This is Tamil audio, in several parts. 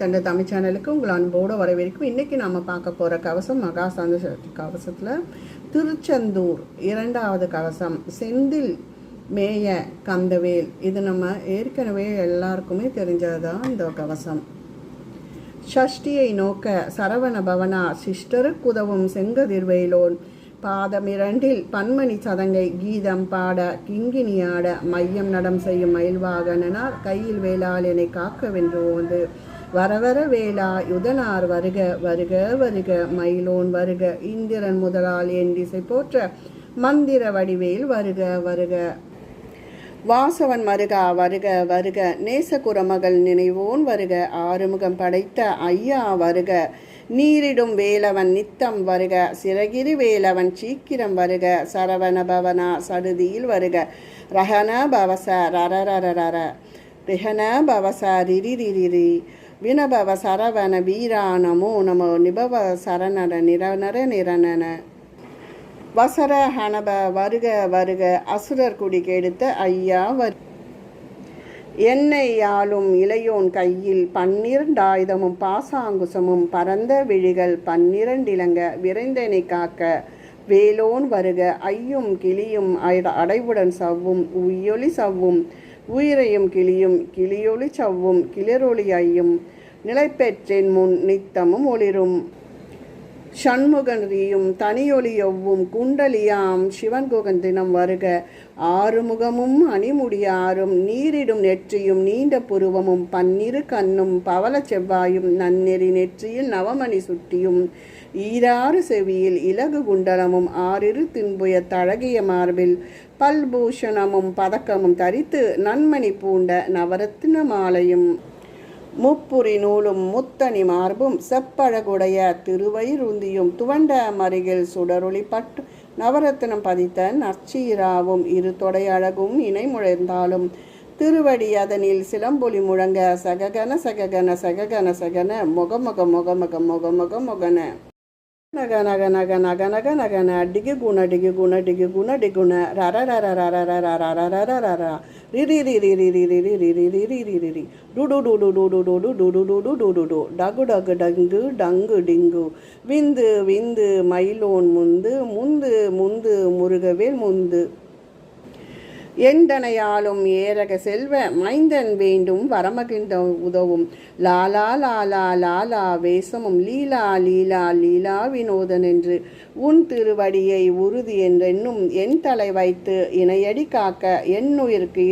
தந்த தமிழ் சேனலுக்கு உங்கள் அன்போடு வரவேற்கும். இன்றைக்கி நம்ம பார்க்க போகிற கவசம் மகாசாந்த சக்தி கவசத்தில் திருச்செந்தூர் 2வது கவசம் செந்தில் மேய கந்தவேல். இது நம்ம ஏற்கனவே எல்லாருக்குமே தெரிஞ்சது தான் இந்த கவசம். ஷஷ்டியை நோக்க சரவண பவனா சிஷ்டருக்கு உதவும் செங்கதிர்வேலோன் பாதம் 2 பன்மணி சதங்கை கீதம் பாட கிங்கினியாட மையம் நடம் செய்யும் மயில்வாகனார் கையில் வேளால் என்னை காக்க வென்று ஓந்து வரவர வேளா யுதனார் வருக வருக வருக மயிலோன் வருக இந்திரன் முதலால் என் திசை போற்ற மந்திர வடிவேல் வருக வருக வாசவன் மருகா வருக வருக நேசகுரமகள் நினைவோன் வருக ஆறுமுகம் படைத்த ஐயா வருக நீரிடும் வேலவன் நித்தம் வருக சிறகிரி வேலவன் சீக்கிரம் வருக சரவண பவனா சடுதியில் வருக ரஹன பவச ரரரரர ரிஹன பவச ரிரிரிரி வினபவ சரவண வீரா நமோ நமோ நிபவ சரணர நிரநர நிரணன வசர ஹனப வருக வருக அசுரர் குடி கெடுத்த ஐயா வரு என்னை யாழும் இளையோன் கையில் 12 ஆயுதமும் பாசாங்குசமும் பரந்த விழிகள் 12 இலங்க விரைந்தனை காக்க வேலோன் வருக ஐயும் கிளியும் அடைவுடன் சவ்வும் உய்யொலி சவ்வும் உயிரையும் கிளியும் கிளியொலி சவ்வும் கிளரொளி ஐயும் நிலைப்பெற்றேன் முன் நித்தமும் ஒளிரும் ஷண்முகரியும் தனியொலியொவ்வும் குண்டலியாம் சிவன் குகந்தினம் வருக ஆறுமுகமும் அணிமுடியாரும் நீரிடும் நெற்றியும் நீண்ட புருவமும் 12 கண்ணும் பவள செவ்வாயும் நன்னெறி நெற்றியில் நவமணி சுட்டியும் ஈராறு செவியில் இலகு குண்டலமும் 6 தின்புய தழகிய மார்பில் பல்பூஷணமும் பதக்கமும் தரித்து நன்மணி பூண்ட நவரத்தின மாலையும் முப்புரி நூலும் முத்தணி மார்பும் செப்பழகுடைய திருவயிறுந்தியும் துவண்ட மருகில் சுடரொளி பட்டு நவரத்தினம் பதித்த நற்சீராவும் 2 தொடை அழகும் இணை முழந்தாலும் திருவடி அதனில் சிலம்பொலி முழங்க சககன சககன சககன சகன முகமுக முகமுக முகமுக முகன நக நக நக நக நக நகன டிகு குண டிகு குண டிகு குண டிகுண ரர ரர ரர ரர ரர ரர ரர ரிரி ரிரி ரிரி ரிரி ரிரி ரிரி ரிரி ரி டுடு டுடு டுடு டுடு டுடு டுடு டுடு டு டகு டகு டங்கு டங்கு டிங்கு விந்து விந்து மயிலோன் முந்து முந்து முந்து முருகவேல் முந்து எண்டனையாலும் ஏரக செல்வ மைந்தன் வேண்டும் வரமகிந்த உதவும் லாலா லாலா லாலா வேசமும் லீலா லீலா லீலா வினோதன் என்று உன் திருவடியை உறுதி என்றென்னும் என் தலை வைத்து இணையடி காக்க என் உயிருக்கு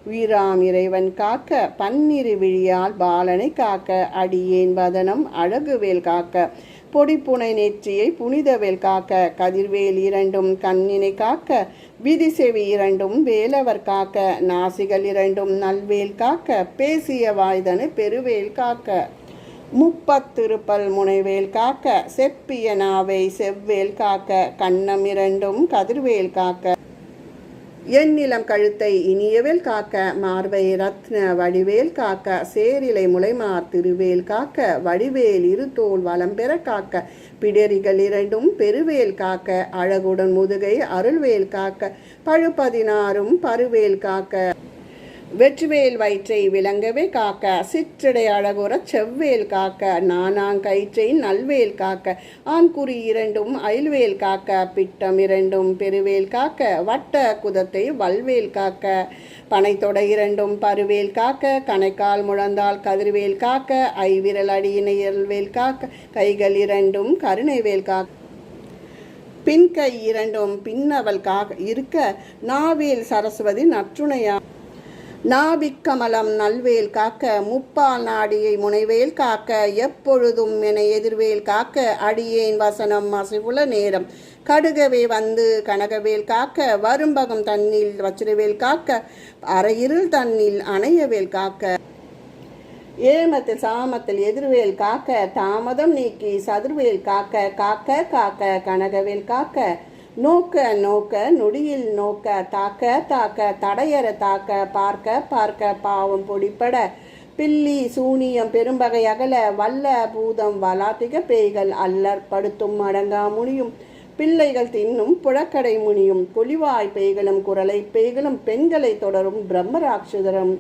உயிராம் இறைவன் காக்க 12 விழியால் பாலனை காக்க அடியேன் வதனம் அழகுவேல் காக்க பொடிப்புனை நெற்றியை புனிதவேல் காக்க கதிர்வேல் 2 கண்ணினை காக்க விதிசெவி 2 வேலவர் காக்க நாசிகள் 2 நல்வேல் காக்க பேசிய வாய்தனு பெருவேல் காக்க முப்பத்திருப்பல் முனைவேல் காக்க செப்பிய நாவை செவ்வேல் காக்க கண்ணம் 2 கதிர்வேல் காக்க எண்ணிலம் கழுத்தை இனியவேல் காக்க மார்பை ரத்ன வடிவேல் காக்க சேரிலை முளைமார் திருவேல் காக்க வடிவேல் 2 தோள் வலம் பெற காக்க பிடரிகள் 2 பெருவேல் காக்க அழகுடன் முதுகை அருள்வேல் காக்க பழு 16 பருவேல் காக்க வெற்றிவேல் வயிற்றை விளங்கவே காக்க சிற்றடை அழகுற செவ்வேல் காக்க நானாங்கயிற்றை நல்வேல் காக்க ஆண்குறி 2 அயில்வேல் காக்க பிட்டம் 2 பெருவேல் காக்க வட்ட குதத்தை வல்வேல் காக்க பனைத்தொடை 2 பருவேல் காக்க கணைக்கால் முழந்தால் கதிர்வேல் காக்க ஐவிரல் அடியினையல்வேல் காக்க கைகள் 2 கருணைவேல் காக்க பின்கை 2 பின்னவல் காக்க இருக்க நாவேல் சரஸ்வதி நற்றுணையா நாபிக்கமலம் நல்வேல் காக்க முப்பால் நாடியை முனைவேல் காக்க எப்பொழுதும் என எதிர்வேல் காக்க அடியேன் வசனம் அசைவுல நேரம் கடுகவே வந்து கனகவேல் காக்க வரும்பகம் தன்னில் வச்சிரவேல் காக்க அரையிருள் தன்னில் அணையவேல் காக்க ஏமத்தில் சாமத்தில் எதிர்வேல் காக்க தாமதம் நீக்கி சதுர்வேல் காக்க காக்க காக்க கனகவேல் காக்க நோக்க நோக்க நொடியில் நோக்க தாக்க தாக்க தடையற தாக்க பார்க்க பார்க்க பாவம் பொடிப்பட பில்லி சூனியம் பெரும்பகை அகல வல்ல பூதம் வலாத்திக பேய்கள் அல்லற் படுத்தும் அடங்கா முடியும் பிள்ளைகள் தின்னும் புழக்கடை முனியும் பொலிவாய் பெய்களும் குரலை பெய்களும் பெண்களை தொடரும் பிரம்மராட்சதரும்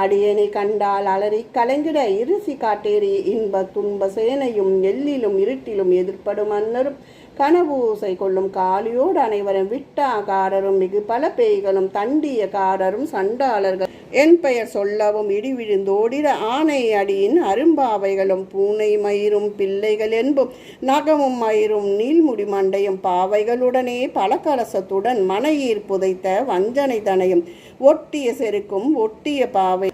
அடியனை கண்டால் அலறி கலங்கிட இருசி காட்டேறி இன்ப துன்ப சேனையும் எல்லிலும் இருட்டிலும் எதிர்ப்படும் மன்னரும் கனவூசை கொள்ளும் காளியோடு அனைவரும் விட்டாகாரரும் மிகு பல பேய்களும் தண்டியக்காரரும் சண்டாளர்கள் என் பெயர் சொல்லவும் இடி விழுந்தோடிட ஆனை அடியின் அரும்பாவைகளும் பூனை மயிரும் பிள்ளைகள் என்பும் நகமும் மயிரும் நீள்முடி மண்டையும் பாவைகளுடனே பல கலசத்துடன் மனையீர் புதைத்த வஞ்சனை தனையும் ஒட்டிய செருக்கும் ஒட்டிய பாவை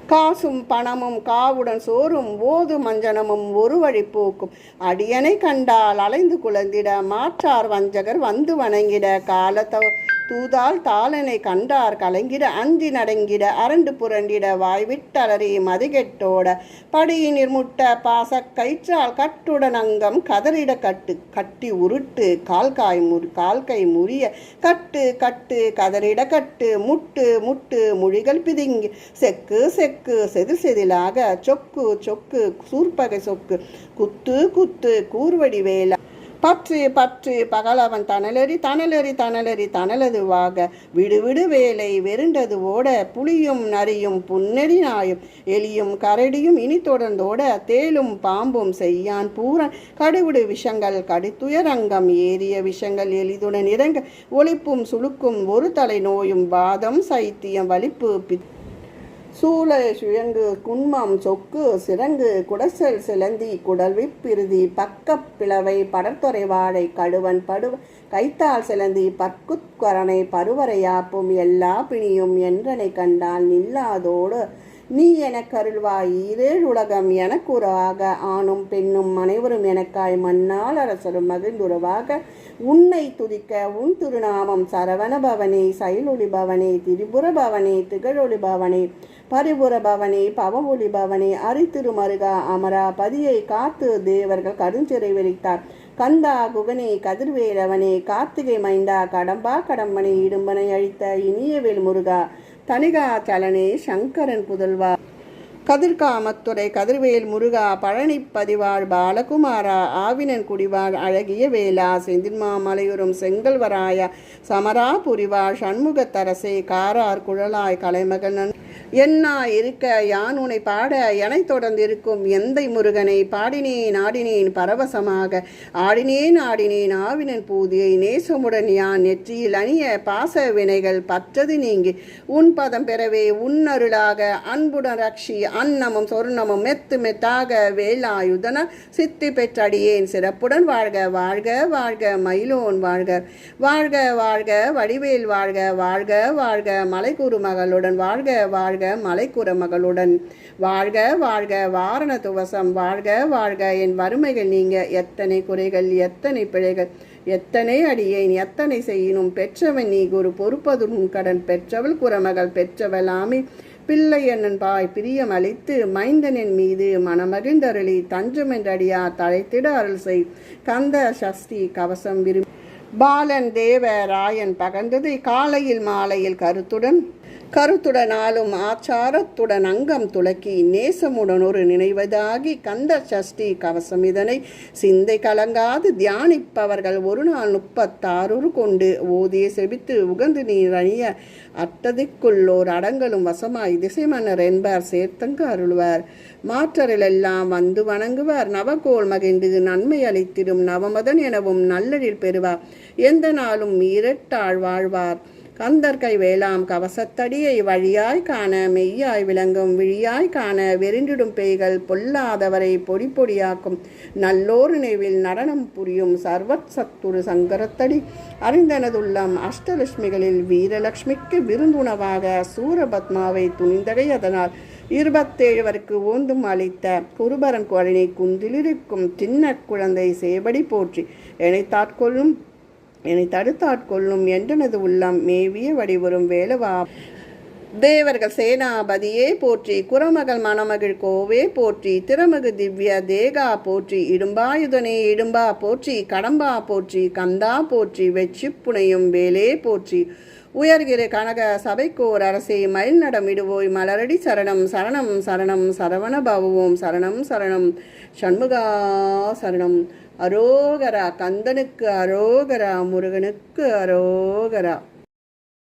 காசும் பணமும் காவுடன் சோறும் ஓது மஞ்சனமும் ஒரு வழி போக்கும் அடியனை கண்டால் அலைந்து குழந்திட மாற்றார் வஞ்சகர் வந்து வணங்கிட காலத்த தூதால் தாளனை கண்டார் கலங்கிட அஞ்சி நடங்கிட அரண்டு புரண்டிட வாய்விட்டலறி மதிகெட்டோட படியினிர் முட்ட பாச கயிற்றால் கட்டுடன் அங்கம் கதறிட கட்டி உருட்டு கால்கை முறிய கட்டு கட்டு கதறிட கட்டு முட்டு முட்டு மொழிகள் பிதுங்கி செக்கு செக்கு செதில் செதிலாக சொக்கு சொக்கு சூர்பகை சொக்கு குத்து குத்து கூர்வடி வேல பற்று பற்று பகலவன் தனலறி தனலறி தனலறி தனலதுவாக விடுவிடு வேலை வெருண்டது ஓட புலியும் நரியும் புன்னெறி நாயும் எலியும் கரடியும் இனி தொடர்ந்தோட தேலும் பாம்பும் செய்யான் பூரன் கடுவிடு விஷங்கள் கடித்துயரங்கம் ஏறிய விஷங்கள் எளிதுடன் இறங்க ஒளிப்பும் சுழுக்கும் ஒரு தலை நோயும் வாதம் சைத்தியம் வலிப்பு சூளை சுயங்கு குன்மம் சொக்கு சிறங்கு குடசல் சிலந்தி குடல்விப்பிருதி பக்கப் பிளவை படற்துறை வாழை கடுவன் படுவ கைத்தால் சிலந்தி பற்குத்கரனை பருவரையாப்பும் எல்லா பிணியும் என்றனை கண்டால் நில்லாதோடு நீ எனக்கு அருள்வாய் ஈரேழு உலகம் எனக்குறாக ஆணும் பெண்ணும் அனைவரும் எனக்காய் மன்னால் அரசரும் மகிழ்ந்துறவாக உன்னை துதிக்க உன் திருநாமம் சரவண பவனே சைலொளி பவனே திரிபுர பவனே திகழொளி பவனே பரிபுர பவனே பவமொழி பவனே அரித்திருமருகா அமரா பதியை காத்து தேவர்கள் கடுஞ்சிறை விரித்தார் கந்தா குகனே கதிர்வேலவனே கார்த்திகை மைந்தா கடம்பா கடம்பனை இடும்பனை அழித்த இனியவேல் முருகா தனிகா சலனே சங்கரன் புதல்வா கதிர்காமத்துறை கதிர்வேல் முருகா பழனி பதிவாள் பாலகுமாரா ஆவினன் குடிவாள் அழகிய வேலா செந்தின்மாமலையுறும் செங்கல்வராயா சமரா புரிவாள் சண்முகத்தரசே காரார் குழலாய் கலைமகன் என்னா இருக்க யான் உனை பாட எனை தொடர்ந்து இருக்கும் எந்தை முருகனை பாடினேன் ஆடினேன் பரவசமாக ஆடினேன் ஆடினேன் ஆவினன் பூதியை நேசமுடன் யான் நெற்றியில் அணிய பாச வினைகள் பற்றது நீங்கி உன் பதம் பெறவே உன்னருளாக அன்புடன் ரக்ஷி அன்னமும் சொர்ணமும் மெத்து மெத்தாக வேலாயுதன சித்தி பெற்றடியேன் சிறப்புடன் வாழ்க வாழ்க வாழ்க மயிலோன் வாழ்க வாழ்க வாழ்க வடிவேல் வாழ்க வாழ்க வாழ்க மலைக்கூறு மகளுடன் வாழ்க வாழ்க மலைக்குற மகளுடன் வாழ்க வாழ்க வாரண துவசம் வாழ்க வாழ்க என் வறுமைகள் நீங்க எத்தனை குறைகள் எத்தனை பிழைகள் எத்தனை அடியேன் எத்தனை செய்யினும் பெற்றவன் நீ குரு பொறுப்பதும் கடன் பெற்றவள் குறமகள் பெற்றவள் ஆமி பிள்ளை என்னன் பாய் பிரியம் அளித்து மைந்தனின் மீது மனமகிழ்ந்தருளி தஞ்சமென்றடியா தழைத்திட அருள் செய் கந்த சஷ்டி கவசம் விரும்பி பாலன் தேவ ராயன் பகர்ந்தது காலையில் மாலையில் கருத்துடனாலும் ஆச்சாரத்துடன் அங்கம் துளக்கி நேசமுடன் ஒரு நினைவதாகி கந்த சஷ்டி கவசம் இதனை சிந்தை கலங்காது தியானிப்பவர்கள் ஒரு நாள் 36 கொண்டு ஓதிய செபித்து உகந்து நீர் அணிய அட்டதிக்குள்ளோர் அடங்கலும் வசமாய் திசை மன்னர் என்பார் சேர்த்தங்கு அருள்வார் மாற்றரிலெல்லாம் வந்து வணங்குவார் நவகோள் மகிழ்ந்து நன்மை அளித்திடும் நவமதன் எனவும் நல்லரில் பெறுவார் எந்த நாளும் மீறட்டாள் வாழ்வார் கந்தர்கை வேளாம் கவசத்தடியை வழியாய் காண மெய்யாய் விளங்கும் விழியாய் காண வெறிண்டிடும் பேய்கள் பொல்லாதவரை பொடி பொடியாக்கும் நல்லோர் நினைவில் நடனம் புரியும் சர்வத் சத்துரு சங்கரத்தடி அறிந்தனதுள்ளம் அஷ்டலட்சுமிகளில் வீரலட்சுமிக்கு விருந்துணவாக சூரபத்மாவை துணிந்தகை அதனால் 27 ஓந்தும் அளித்த குருபரன் குழனை குந்திலிருக்கும் சின்ன குழந்தை சேபடி போற்றி என்னை தடுத்தாட்கொள்ளும் என்றனது உள்ளம் மேவிய வடிவரும் வேலவா தேவர்கள் சேனாபதியே போற்றி குரமகள் மணமகள் கோவே போற்றி திறமகு திவ்ய தேகா போற்றி இடும்பாயுதனே இடும்பா போற்றி கடம்பா போற்றி கந்தா போற்றி வெற்றி புனையும் வேலே போற்றி உயர்கிற கனக சபைக்கோர் அரசே மயில் நடமிடுவோய் மலரடி சரணம் சரணம் சரணம் சரவண பவவோம் சரணம் சரணம் சண்முகா சரணம் அரோகரா. கந்தனுக்கு அரோகரா. முருகனுக்கு அரோகரா.